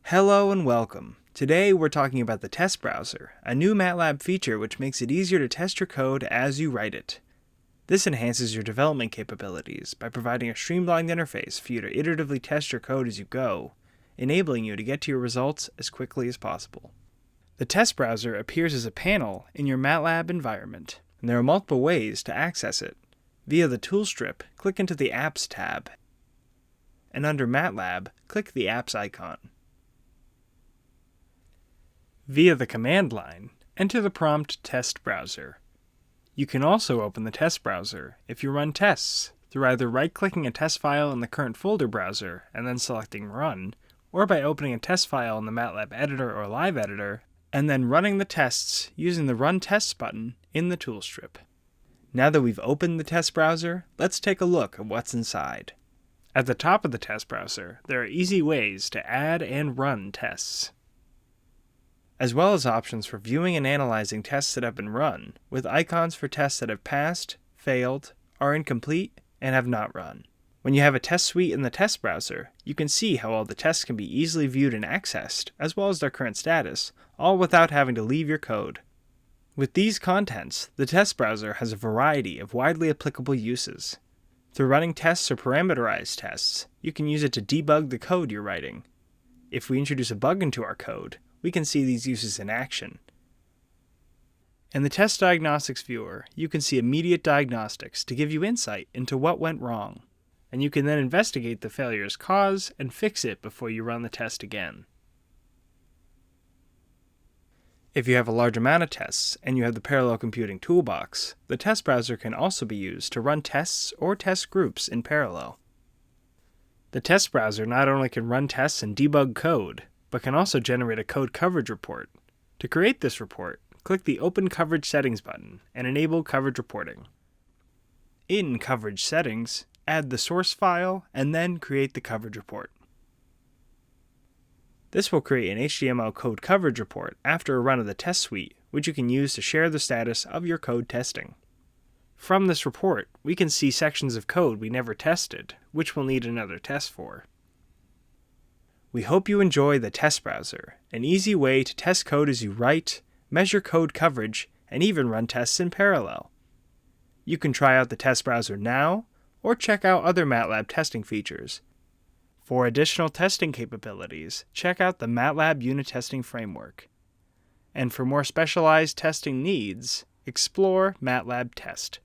Hello and welcome. Today we're talking about the test browser, a new MATLAB feature which makes it easier to test your code as you write it. This enhances your development capabilities by providing a streamlined interface for you to iteratively test your code as you go, enabling you to get to your results as quickly as possible. The test browser appears as a panel in your MATLAB environment, and there are multiple ways to access it. Via the tool strip, click into the Apps tab, and under MATLAB, click the Apps icon. Via the command line, enter the prompt Test Browser. You can also open the test browser if you run tests through either right-clicking a test file in the current folder browser and then selecting Run, or by opening a test file in the MATLAB editor or live editor and then running the tests using the Run Tests button in the tool strip. Now that we've opened the test browser, let's take a look at what's inside. At the top of the test browser, there are easy ways to add and run tests, as well as options for viewing and analyzing tests that have been run, with icons for tests that have passed, failed, are incomplete, and have not run. When you have a test suite in the test browser, you can see how all the tests can be easily viewed and accessed, as well as their current status, all without having to leave your code. With these contents, the test browser has a variety of widely applicable uses. Through running tests or parameterized tests, you can use it to debug the code you're writing. If we introduce a bug into our code, we can see these uses in action. In the Test Diagnostics viewer, you can see immediate diagnostics to give you insight into what went wrong, and you can then investigate the failure's cause and fix it before you run the test again. If you have a large amount of tests and you have the parallel computing toolbox, the test browser can also be used to run tests or test groups in parallel. The test browser not only can run tests and debug code, but can also generate a code coverage report. To create this report, click the Open Coverage Settings button and enable coverage reporting. In Coverage Settings, add the source file and then create the coverage report. This will create an HTML code coverage report after a run of the test suite, which you can use to share the status of your code testing. From this report, we can see sections of code we never tested, which we'll need another test for. We hope you enjoy the test browser, an easy way to test code as you write, measure code coverage, and even run tests in parallel. You can try out the test browser now, or check out other MATLAB testing features. For additional testing capabilities, check out the MATLAB Unit Testing Framework. And for more specialized testing needs, explore MATLAB Test.